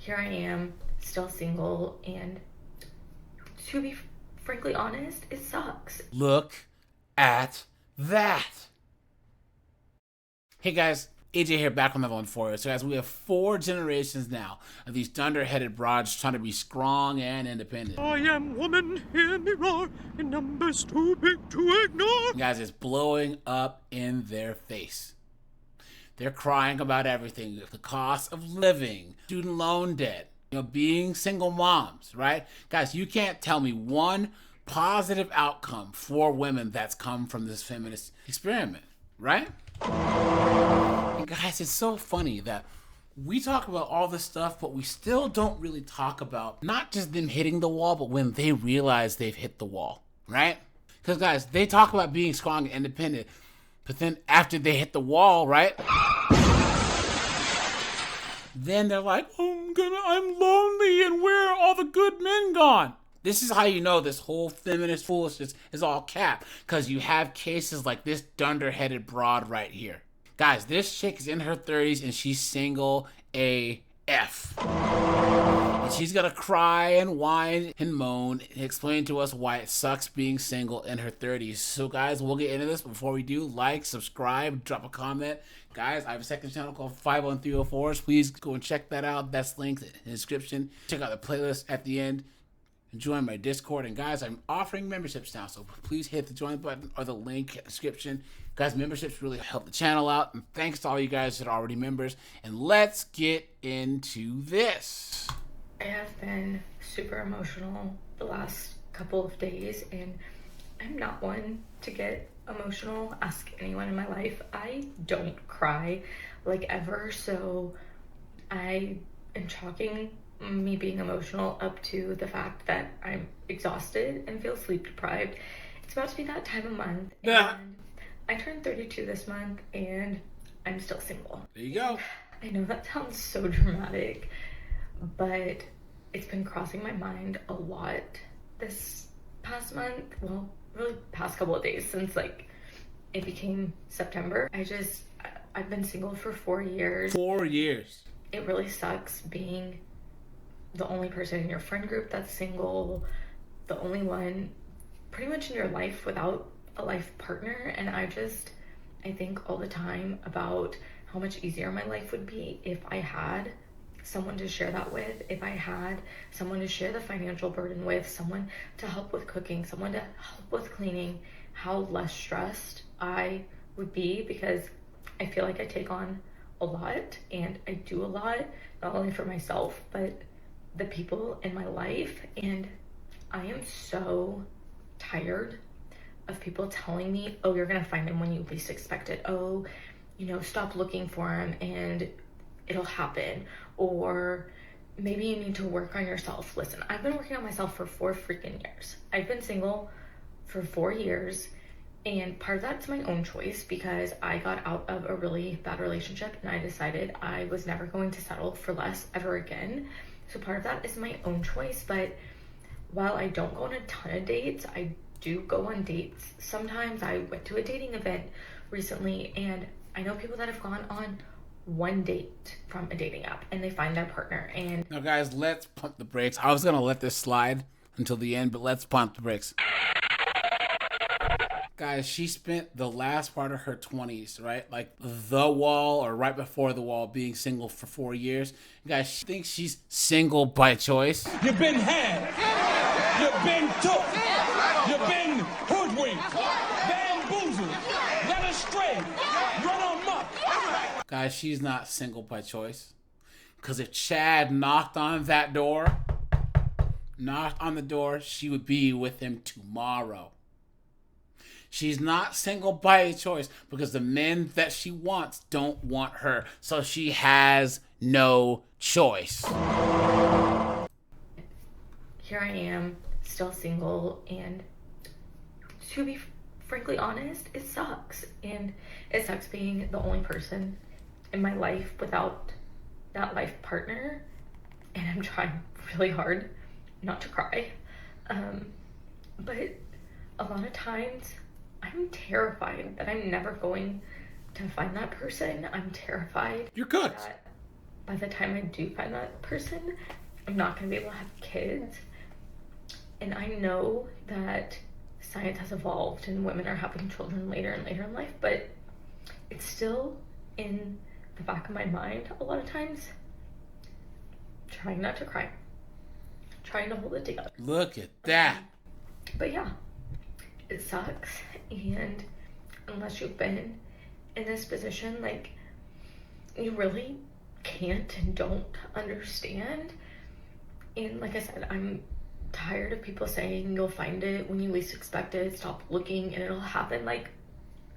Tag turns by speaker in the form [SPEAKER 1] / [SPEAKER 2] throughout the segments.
[SPEAKER 1] Here I am, still single, and to be frankly honest, it sucks.
[SPEAKER 2] Look at that. Hey guys, AJ here, back on Level 1 for you. So guys, we have 4 generations now of these dunderheaded broads trying to be strong and independent.
[SPEAKER 3] I am woman, hear me roar, in numbers too big to ignore.
[SPEAKER 2] Guys, it's blowing up in their face. They're crying about everything. The cost of living, student loan debt, being single moms, right? Guys, you can't tell me one positive outcome for women that's come from this feminist experiment, right? And guys, it's so funny that we talk about all this stuff, but we still don't really talk about not just them hitting the wall, but when they realize they've hit the wall, right? Because guys, they talk about being strong and independent, but then after they hit the wall, right? Then they're like, I'm lonely, and where are all the good men gone? This is how you know this whole feminist foolishness is all cap, because you have cases like this dunderheaded broad right here. Guys, this chick is in her 30s and she's single AF. And she's gonna cry and whine and moan and explain to us why it sucks being single in her 30s. So guys, we'll get into this. Before we do, like, subscribe, drop a comment. Guys, I have a second channel called 51304s. Please go and check that out. That's linked in the description. Check out the playlist at the end. Join my Discord. And guys, I'm offering memberships now, so please hit the join button or the link in the description. Guys, memberships really help the channel out, and thanks to all you guys that are already members. And let's get into this.
[SPEAKER 1] I have been super emotional the last couple of days, and I'm not one to get emotional. Ask anyone in my life. I don't cry like ever, so I am chalking me being emotional up to the fact that I'm exhausted and feel sleep deprived. It's about to be that time of month,
[SPEAKER 2] Yeah.
[SPEAKER 1] and I turned 32 this month, and I'm still single.
[SPEAKER 2] There you go.
[SPEAKER 1] I know that sounds so dramatic, but it's been crossing my mind a lot this past month. Well, really past couple of days since it became September. I've been single for 4 years.
[SPEAKER 2] 4 years.
[SPEAKER 1] It really sucks being the only person in your friend group that's single, the only one pretty much in your life without a life partner. And I think all the time about how much easier my life would be if I had someone to share that with, if I had someone to share the financial burden with, someone to help with cooking, someone to help with cleaning, how less stressed I would be, because I feel like I take on a lot and I do a lot, not only for myself, but the people in my life. And I am so tired of people telling me, oh, you're gonna find him when you least expect it. Oh, stop looking for him and it'll happen. Or maybe you need to work on yourself. Listen, I've been working on myself for 4 freaking years. I've been single for 4 years, and part of that's my own choice because I got out of a really bad relationship and I decided I was never going to settle for less ever again. So part of that is my own choice. But while I don't go on a ton of dates, I do go on dates. Sometimes I went to a dating event recently, and I know people that have gone on one date from a dating app and they find their partner. And
[SPEAKER 2] Now guys, let's pump the brakes. I was gonna let this slide until the end, but let's pump the brakes. Guys, she spent the last part of her 20s, right? Like the wall or right before the wall, being single for 4 years. Guys, she thinks she's single by choice.
[SPEAKER 3] You've been had, you've been took, you've been hoodwinked, bamboozled, led astray, run amok.
[SPEAKER 2] Guys, she's not single by choice. Because if Chad knocked on the door, she would be with him tomorrow. She's not single by choice because the men that she wants don't want her. So she has no choice.
[SPEAKER 1] here I am, still single, and to be frankly honest, it sucks. And it sucks being the only person in my life without that life partner. And I'm trying really hard not to cry. But a lot of times I'm terrified that I'm never going to find that person. I'm terrified.
[SPEAKER 2] You're cooked.
[SPEAKER 1] That by the time I do find that person, I'm not going to be able to have kids. And I know that science has evolved and women are having children later and later in life, but it's still in the back of my mind a lot of times, trying not to cry, trying to hold it together.
[SPEAKER 2] Look at that.
[SPEAKER 1] But yeah, it sucks. And unless you've been in this position, like, you really can't and don't understand. And like I said, I'm tired of people saying you'll find it when you least expect it, stop looking and it'll happen. Like,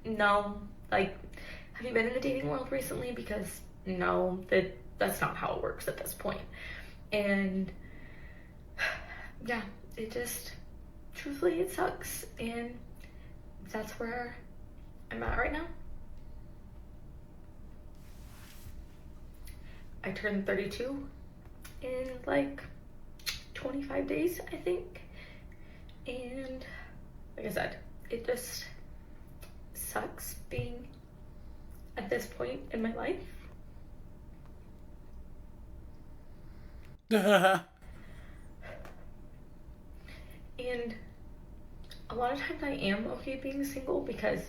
[SPEAKER 1] no. Like, have you been in the dating world recently? Because no, that's not how it works at this point. And yeah, it just, truthfully, it sucks. And that's where I'm at right now. I turned 32 in like 25 days, I think. And like I said, it just sucks being at this point in my life. And a lot of times I am okay being single because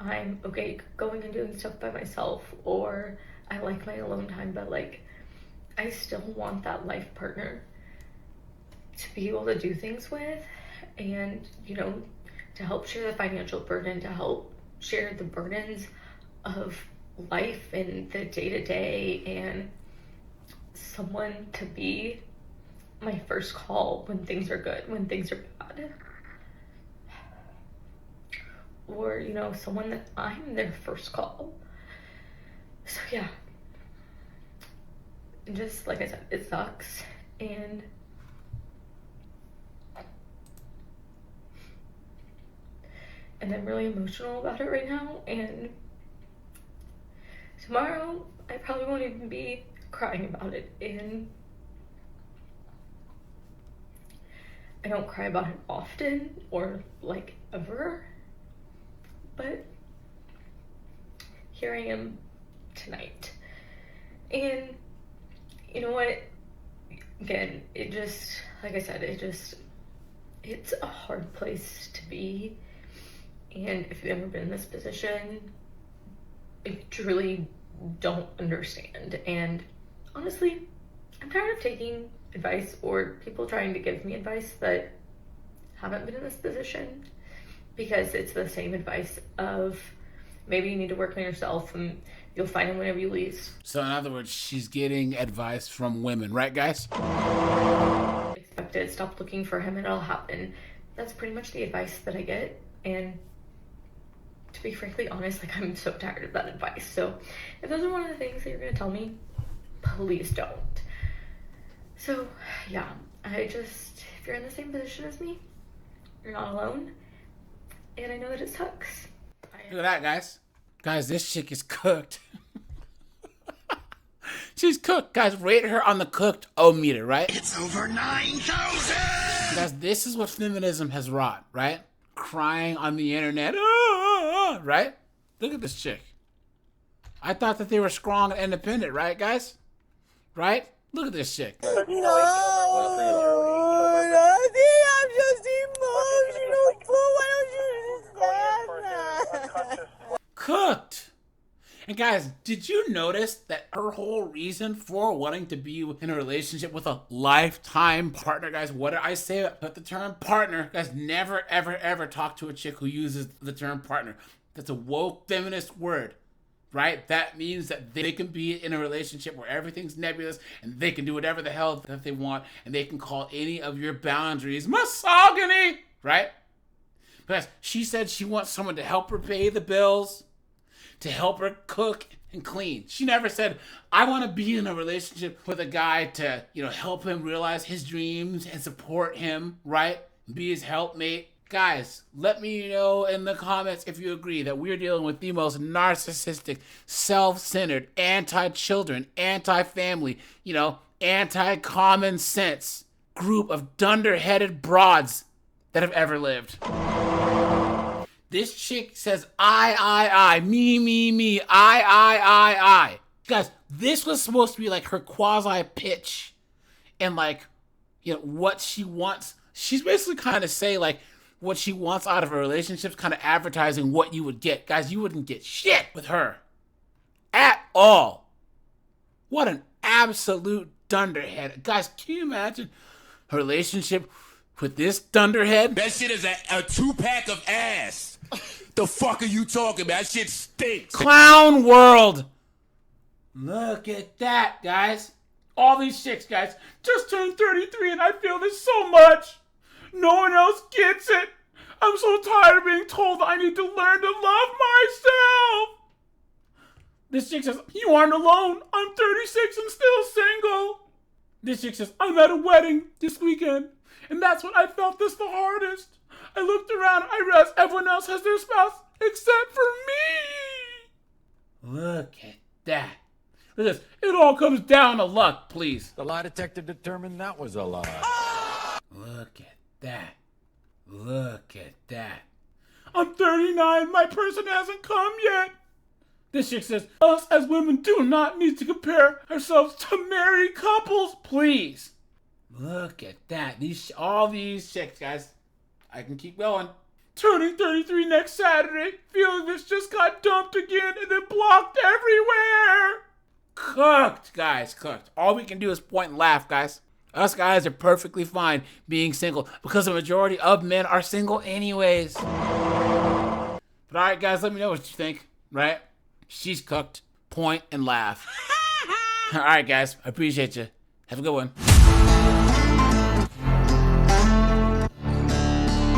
[SPEAKER 1] I'm okay going and doing stuff by myself, or I like my alone time, but like, I still want that life partner to be able to do things with, and, you know, to help share the financial burden, to help share the burdens of life and the day-to-day, and someone to be my first call when things are good, when things are bad. Or, you know, someone that I'm their first call. So yeah. And just like I said, it sucks. And I'm really emotional about it right now. And tomorrow, I probably won't even be crying about it. And I don't cry about it often or like ever. But here I am tonight. And you know what? Again, it just, like I said, it's a hard place to be. And if you've ever been in this position, you truly don't understand. And honestly, I'm tired of taking advice or people trying to give me advice that haven't been in this position, because it's the same advice of maybe you need to work on yourself and you'll find him whenever you leave.
[SPEAKER 2] So in other words, she's getting advice from women, right, guys?
[SPEAKER 1] Expect it, stop looking for him and it'll happen. That's pretty much the advice that I get. And to be frankly honest, like, I'm so tired of that advice. So if those are one of the things that you're gonna tell me, please don't. So yeah, if you're in the same position as me, you're not alone. And I know that it sucks.
[SPEAKER 2] Look at that, guys. Guys, this chick is cooked. She's cooked. Guys, rate her on the cooked-o-meter, right?
[SPEAKER 3] It's over 9,000!
[SPEAKER 2] Guys, this is what feminism has wrought, right? Crying on the internet, right? Look at this chick. I thought that they were strong and independent, right, guys? Right? Look at this chick.
[SPEAKER 4] No, nothing. I'm just emotional. Why don't you understand that?
[SPEAKER 2] Cooked. And guys, did you notice that her whole reason for wanting to be in a relationship with a lifetime partner, guys, what did I say? Put the term partner. Guys, never, ever, ever talk to a chick who uses the term partner. That's a woke feminist word, right? That means that they can be in a relationship where everything's nebulous and they can do whatever the hell that they want, and they can call any of your boundaries misogyny, right? Because she said she wants someone to help her pay the bills, to help her cook and clean. She never said, I want to be in a relationship with a guy to, help him realize his dreams and support him, right? Be his helpmate. Guys, let me know in the comments if you agree that we're dealing with the most narcissistic, self-centered, anti-children, anti-family, anti-common sense group of dunder-headed broads that have ever lived. This chick says, I, me, I. Guys, this was supposed to be like her quasi pitch and like, you know, what she wants. She's basically kind of say like what she wants out of a relationship, kind of advertising what you would get. Guys, you wouldn't get shit with her at all. What an absolute dunderhead. Guys, can you imagine her relationship with this dunderhead?
[SPEAKER 5] That shit is a 2-pack of ass. The fuck are you talking about? That shit stinks.
[SPEAKER 2] Clown world. Look at that, guys. All these chicks, guys, just turned 33 and I feel this so much. No one else gets it. I'm so tired of being told I need to learn to love myself. This chick says, you aren't alone. I'm 36 and still single. This chick says, I'm at a wedding this weekend. And that's when I felt this the hardest. I looked around, I realized everyone else has their spouse except for me. Look at that. Look at this. It all comes down to luck, please.
[SPEAKER 6] The lie detector determined that was a lie.
[SPEAKER 2] Look at that. Look at that. I'm 39. My person hasn't come yet. This chick says, us as women do not need to compare ourselves to married couples, please. Look at that. All these chicks, guys. I can keep going. Turning 33 next Saturday. Feeling this just got dumped again and then blocked everywhere. Cooked, guys, cooked. All we can do is point and laugh, guys. Us guys are perfectly fine being single because the majority of men are single anyways. But alright, guys, let me know what you think, right? She's cooked. Point and laugh. Alright, guys, I appreciate you. Have a good one.